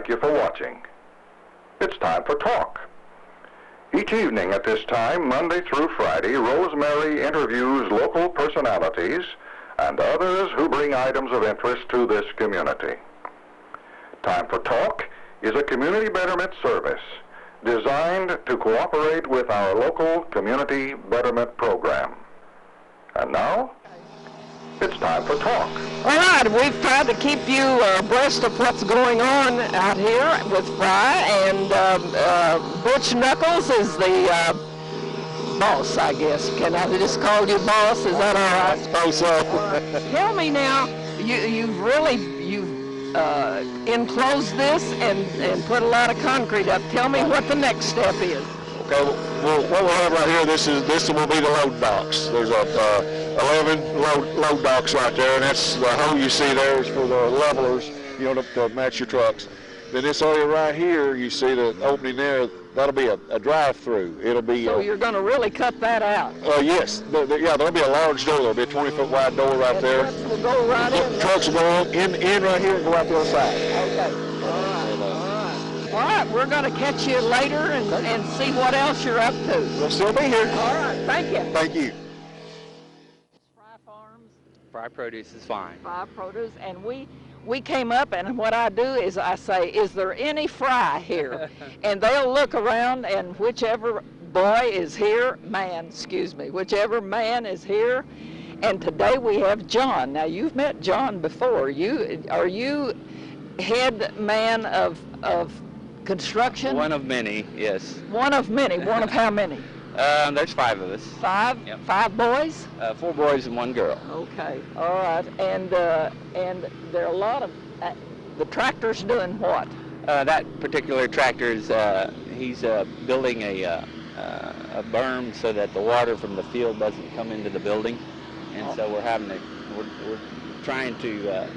thank you for watching. It's time for talk. Each evening at this time, Monday through Friday, Rosemary interviews local personalities and others who bring items of interest to this community. Time for Talk is a community betterment service designed to cooperate with our local community betterment program. And now, it's time for Talk. All right, we've tried to keep you abreast of what's going on out here with Frey, and Butch Knuckles is the boss, I guess. Can I just call you boss? Is that all right? I suppose so. Tell me now, you've enclosed this and put a lot of concrete up. Tell me what the next step is. Okay, well, what we'll have right here, this will be the load docks. There's 11 load docks right there, and that's the hole you see there is for the levelers, you know, to match your trucks. Then this area right here, you see the opening there, that'll be a drive-through. It'll be. So you're going to really cut that out? Yes. Yeah, there'll be a large door. There'll be a 20-foot wide door right there. Trucks will go right in. Trucks will go in right here and go out the other side. Okay. All right, we're going to catch you later and see what else you're up to. We'll still be here. All right, thank you. Thank you. Frey Farms. Frey Produce is fine. Frey Produce, and we came up, and what I do is I say, is there any fry here? And they'll look around, and whichever boy is here, whichever man is here. And today we have John. Now, you've met John before. Are you head man of construction? One of many, yes. One of many. One of how many? There's 5 of us. 5? Yep. 5 boys? 4 boys and 1 girl. Okay, all right. And there are a lot of, the tractor's doing what? That particular tractor is, he's building a berm so that the water from the field doesn't come into the building. And so we're trying to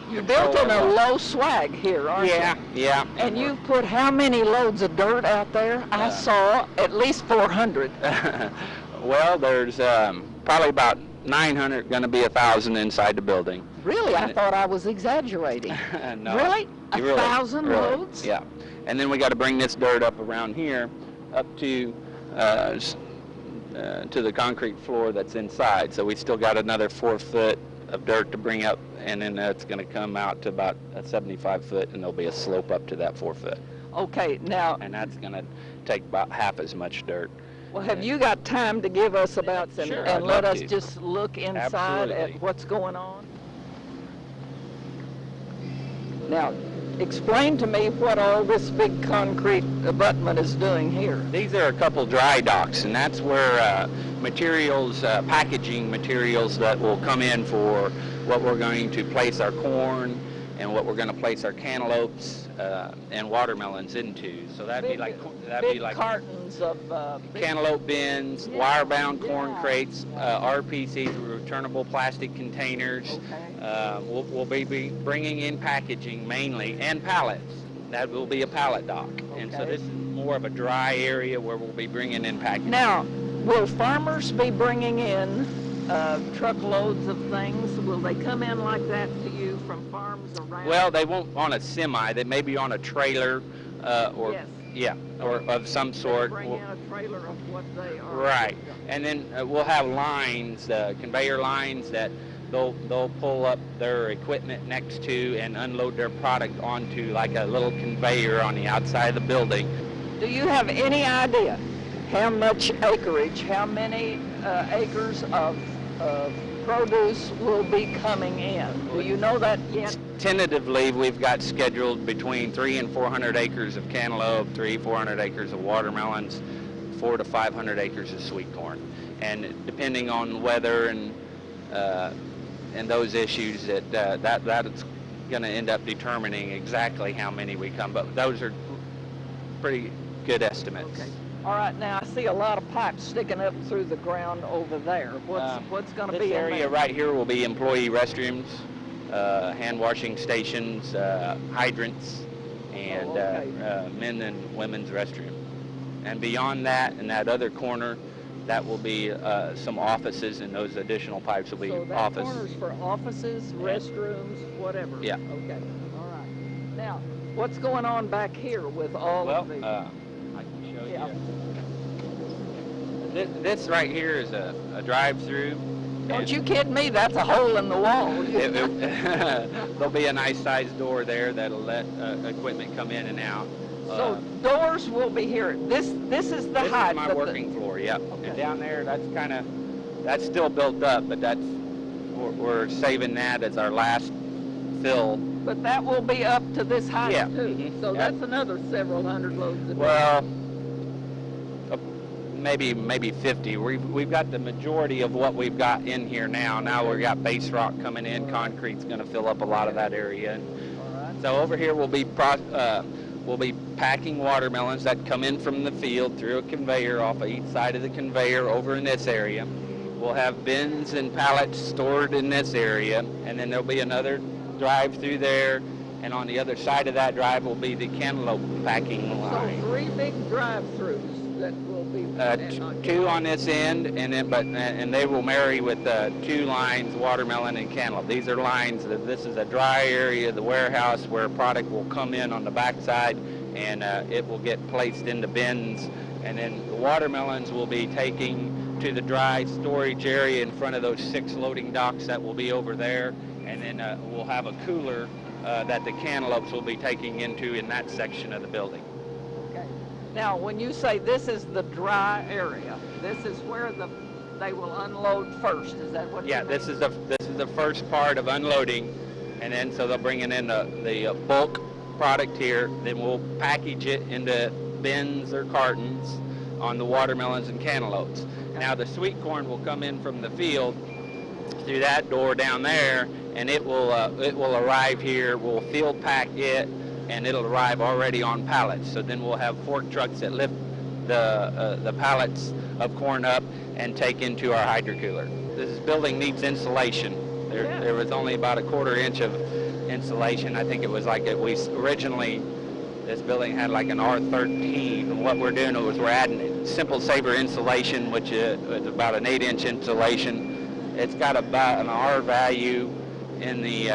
You're built in a low swag here, aren't you? Yeah. And you've put how many loads of dirt out there? I saw at least 400. Well, there's probably about 900, going to be 1,000 inside the building. Really? I thought I was exaggerating. No. Really? 1,000 loads? Yeah. And then we got to bring this dirt up around here, up to the concrete floor that's inside. So we still got another 4 foot of dirt to bring up, and then that's going to come out to about a 75 foot, and there'll be a slope up to that 4 foot. Okay, now. And that's going to take about half as much dirt. Well, have you got time to give us about Sure, and I'd let love us to. just look inside at what's going on? Now, explain to me what all this big concrete abutment is doing here. These are a couple dry docks, and that's where materials, packaging materials that will come in for what we're going to place our corn and what we're going to place our cantaloupes and watermelons into. So that'd be like cartons of cantaloupe bins, wire-bound corn crates, RPCs, returnable plastic containers. Okay. We'll be bringing in packaging mainly, and pallets. That will be a pallet dock. Okay. And so this is more of a dry area where we'll be bringing in packaging. Now, will farmers be bringing in truckloads of things? Will they come in like that to you from farms around? Well, they won't on a semi. They may be on a trailer or yes. Yeah, or of some sort. Bring in a trailer of what they are. Right, and then we'll have lines, conveyor lines that they'll pull up their equipment next to and unload their product onto like a little conveyor on the outside of the building. Do you have any idea how much acreage, how many acres of produce will be coming in? Do you know that yet? Tentatively, we've got scheduled between 300 and 400 acres of cantaloupe, 400 acres of watermelons, 400 to 500 acres of sweet corn. And depending on weather and those issues, that is going to end up determining exactly how many we come. But those are pretty good estimates. Okay. All right, now I see a lot of pipes sticking up through the ground over there. What's going to be this area right here will be employee restrooms, hand washing stations, hydrants, and men and women's restroom. And beyond that, in that other corner, that will be some offices, and those additional pipes will be so that office. corner's for offices, restrooms, whatever. Yeah. Okay. All right. Now, what's going on back here with all of these? I can show Yeah. you. This right here is a drive-through. Don't you kid me, that's a hole in the wall. There'll be a nice sized door there that'll let equipment come in and out. So doors will be here. This is the height. This is my working floor, yep. Okay. And down there, that's still built up, but we're saving that as our last fill. But that will be up to this height too. Mm-hmm. So that's another several hundred loads. Well, maybe 50. We've got the majority of what we've got in here now. Now we've got base rock coming in. Concrete's going to fill up a lot of that area. All right. So over here we'll be packing watermelons that come in from the field through a conveyor off of each side of the conveyor over in this area. We'll have bins and pallets stored in this area, and then there'll be another drive through there, and on the other side of that drive will be the cantaloupe packing line. So 3 big drive-throughs that will be 2 on this end, and they will marry with 2 lines, watermelon and cantaloupe. These are lines. This is a dry area, the warehouse, where product will come in on the backside, and it will get placed into bins, and then the watermelons will be taking to the dry storage area in front of those 6 loading docks that will be over there, and then we'll have a cooler that the cantaloupes will be taking into in that section of the building. Okay. Now, when you say this is the dry area, this is where they will unload first. Is that what? Yeah, this is the first part of unloading, and then so they'll bring in the bulk product here. Then we'll package it into bins or cartons on the watermelons and cantaloupes. Now the sweet corn will come in from the field through that door down there, and it will arrive here. We'll field pack it, and it'll arrive already on pallets. So then we'll have fork trucks that lift the pallets of corn up and take into our hydro cooler. This building needs insulation. There was only about a 1/4 inch of insulation. I think it was like originally this building had like an R13. And what we're doing is we're adding simple saver insulation, which is about an 8-inch insulation. It's got about an R value in the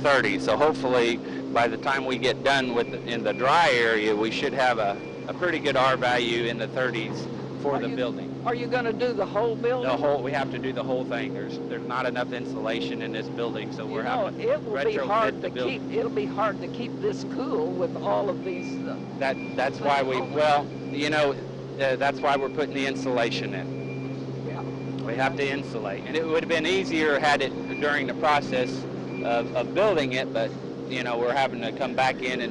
30s. So hopefully by the time we get done in the dry area, we should have a pretty good R value in the 30s for the building. Are you going to do the whole building? We have to do the whole thing. There's not enough insulation in this building, so we're having to retrofit the building. It'll be hard to keep this cool with all of these. That's why that's why we're putting the insulation in. Yeah. We have to insulate, and it would have been easier had it during the process of building it, but we're having to come back in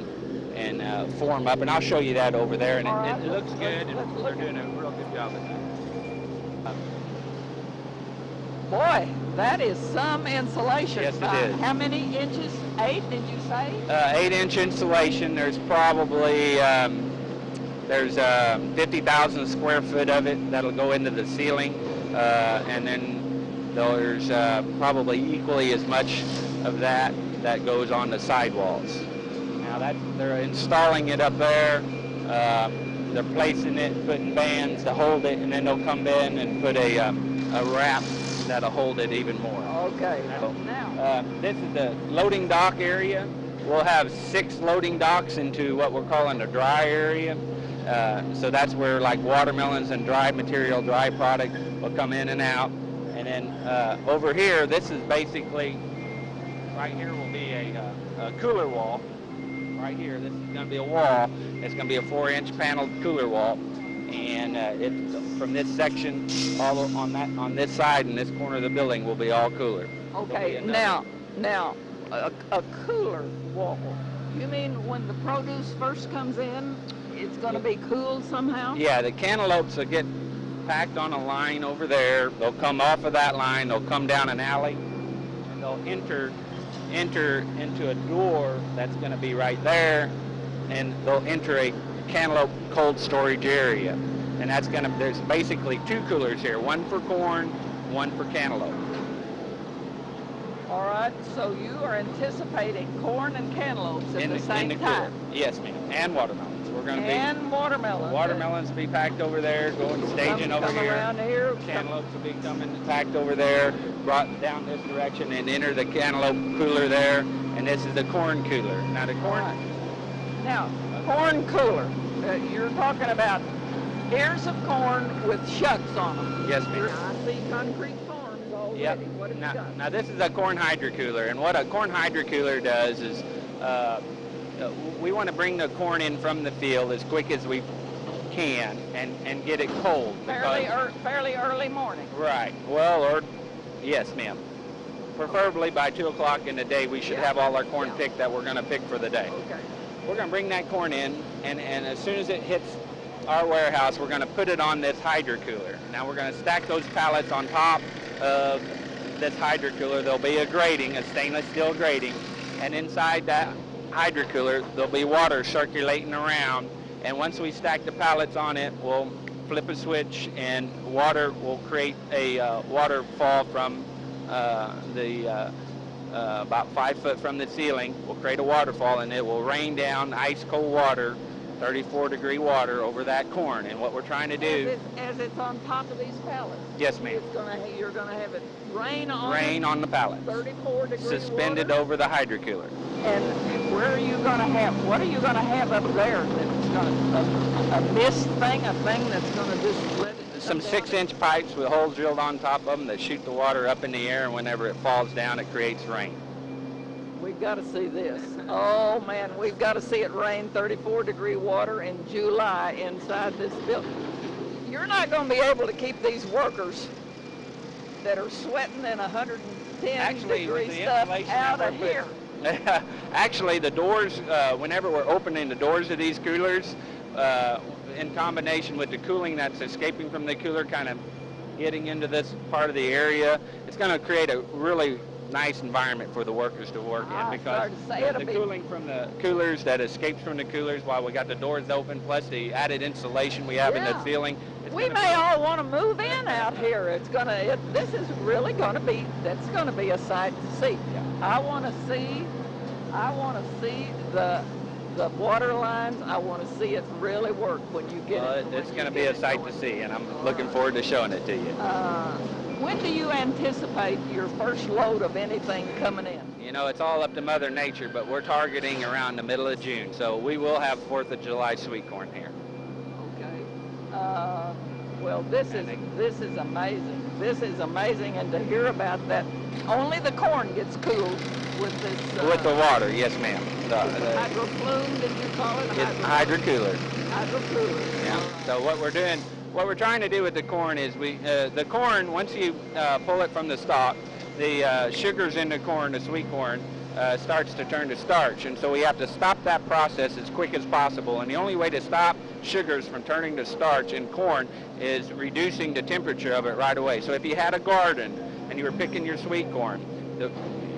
and form up, and I'll show you that over there, and it looks good, and they're doing a real good job of that. Boy, that is some insulation. Yes, it is. How many inches? 8, did you say? 8-inch insulation. There's probably 50,000 square foot of it that'll go into the ceiling, and then there's probably equally as much of that goes on the sidewalls. Now they're installing it up there. They're placing it, putting bands to hold it, and then they'll come in and put a wrap that'll hold it even more. Okay. Now, this is the loading dock area. We'll have 6 loading docks into what we're calling the dry area. So that's where like watermelons and dry material, dry product will come in and out. And then over here, this is basically, right here will be a cooler wall. Right here, this is going to be a wall. It's going to be a 4-inch paneled cooler wall. And from this section, all on this side and this corner of the building will be all cooler. Okay, now a cooler wall. You mean when the produce first comes in, it's going to be cooled somehow? Yeah, the cantaloupes will get packed on a line over there. They'll come off of that line. They'll come down an alley, and they'll enter into a door that's going to be right there, and they'll enter a cantaloupe cold storage area. And there's basically 2 coolers here, one for corn, one for cantaloupe. All right, so you are anticipating corn and cantaloupes at the same time. Yes, ma'am, and watermelons. We're going to be... And watermelons. Watermelons will be packed over there, going staging over here. Around here. Cantaloupes will be coming packed over there, brought down this direction and enter the cantaloupe cooler there. And this is the corn cooler. Now the corn... Right. Now, corn cooler. You're talking about ears of corn with shucks on them. Yes, ma'am. I see concrete forms already. Yep. What have you got? Now this is a corn hydrocooler, and what a corn hydrocooler does is we want to bring the corn in from the field as quick as we can and get it cold. Fairly early morning. Right. Well, or yes, ma'am. Preferably by 2 o'clock in the day, we should have all our corn picked that we're going to pick for the day. Okay. We're going to bring that corn in, and as soon as it hits our warehouse, we're going to put it on this hydrocooler. Now we're going to stack those pallets on top of this hydrocooler. There'll be a grating, a stainless steel grating, and inside that hydrocooler there'll be water circulating around. And once we stack the pallets on it, we'll flip a switch, and water will create a waterfall from about 5 foot from the ceiling. Will create a waterfall, and it will rain down ice cold water, 34-degree water over that corn. And what we're trying to do, as it's on top of these pallets. Yes, ma'am. You're gonna have it rain on the pallets, 34-degree suspended water. over the hydrocooler. And where are you gonna have? What are you gonna have up there? That's gonna a mist thing, a thing that's gonna just let it. Some 6-inch pipes with holes drilled on top of them that shoot the water up in the air, and whenever it falls down, it creates rain. We've got to see this. Oh man, we've got to see it rain 34-degree water in July inside this building. You're not going to be able to keep these workers that are sweating in 110-degree stuff out of here. Actually, the doors, whenever we're opening the doors of these coolers, in combination with the cooling that's escaping from the cooler kind of getting into this part of the area, it's going to create a really nice environment for the workers to work in, because the cooling from the coolers that escapes from the coolers while we got the doors open, plus the added insulation we have in the ceiling. We may all want to move in out here. This is really going to be, that's going to be a sight to see. Yeah. I want to see the water lines. I want to see it really work when you get it. It's going to be a sight to see, and I'm looking forward to showing it to you. When do you anticipate your first load of anything coming in? You know, it's all up to Mother Nature, but we're targeting around the middle of June, so we will have 4th of July sweet corn here. Okay. Well, this is amazing. This is amazing, and to hear about that, only the corn gets cooled with this. With the water, yes, ma'am. Hydroflume, did you call it? It's hydrocooler. Hydrocooler. Yeah. So what we're trying to do with the corn is the corn, once you pull it from the stalk, the sugars in the corn, the sweet corn, starts to turn to starch, and so we have to stop that process as quick as possible. And the only way to stop sugars from turning to starch in corn is reducing the temperature of it right away. So if you had a garden and you were picking your sweet corn,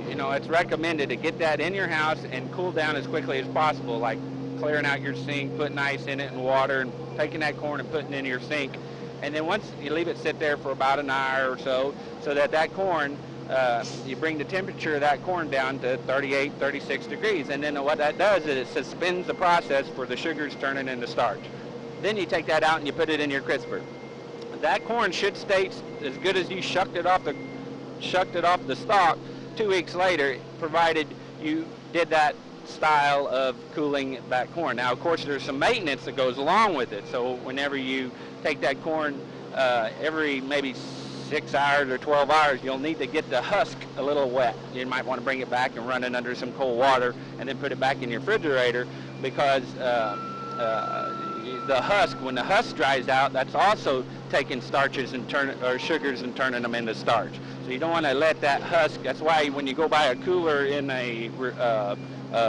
it's recommended to get that in your house and cool down as quickly as possible, like clearing out your sink, putting ice in it and water, and taking that corn and putting it in your sink. And then once you leave it sit there for about an hour or so that corn, you bring the temperature of that corn down to 38, 36 degrees. And then what that does is it suspends the process for the sugars turning into starch. Then you take that out and you put it in your crisper. That corn should stay as good as you shucked it off the stalk 2 weeks later, provided you did that style of cooling that corn. Now, of course, there's some maintenance that goes along with it. So whenever you take that corn every maybe 6 hours or 12 hours, you'll need to get the husk a little wet. You might want to bring it back and run it under some cold water and then put it back in your refrigerator, because the husk, when the husk dries out, that's also taking starches and sugars and turning them into starch. So you don't want to let that husk. That's why when you go buy a cooler in a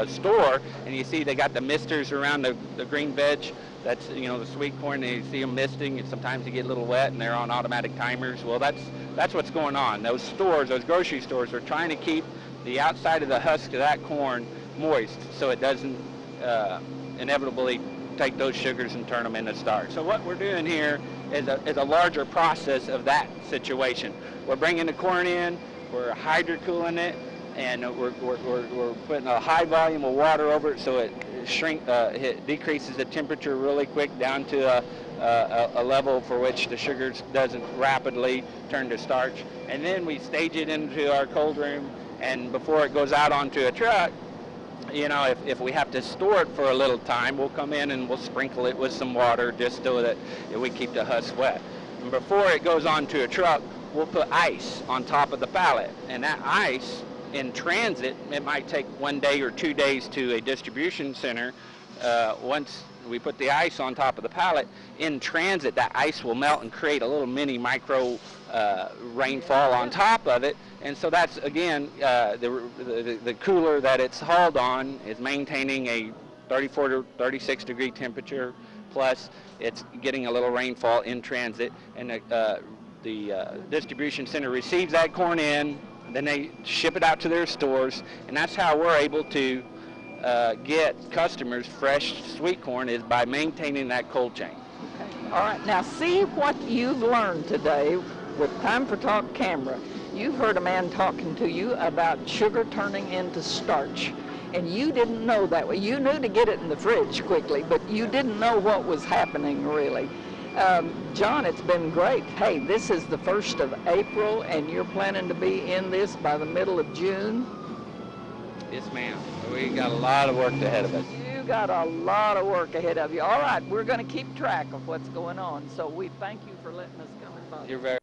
store and you see they got the misters around the green veg, that's the sweet corn, and you see them misting, and sometimes they get a little wet and they're on automatic timers. Well, that's what's going on. Those stores, those grocery stores, are trying to keep the outside of the husk of that corn moist so it doesn't inevitably take those sugars and turn them into starch. So what we're doing here is a larger process of that situation. We're bringing the corn in, we're hydrocooling it, and we're putting a high volume of water over it so it decreases the temperature really quick down to a level for which the sugar doesn't rapidly turn to starch. And then we stage it into our cold room, and before it goes out onto a truck, you know, if we have to store it for a little time, we'll come in and we'll sprinkle it with some water just so that we keep the husk wet. And before it goes onto a truck, we'll put ice on top of the pallet, and that ice in transit, it might take 1 day or 2 days to a distribution center. Once we put the ice on top of the pallet, in transit that ice will melt and create a little mini micro rainfall on top of it, and so that's again the cooler that it's hauled on is maintaining a 34 to 36 degree temperature, plus it's getting a little rainfall in transit, and the distribution center receives that corn in, then they ship it out to their stores, and that's how we're able to get customers fresh sweet corn, is by maintaining that cold chain. Okay. All right, now see what you've learned today with Time for Talk camera. You've heard a man talking to you about sugar turning into starch, and you didn't know that way. You knew to get it in the fridge quickly, but you didn't know what was happening really. John, it's been great. Hey, this is the 1st of April, and you're planning to be in this by the middle of June? Yes, ma'am. We got a lot of work ahead of us. You got a lot of work ahead of you. All right, we're going to keep track of what's going on, so we thank you for letting us come and bother. You're very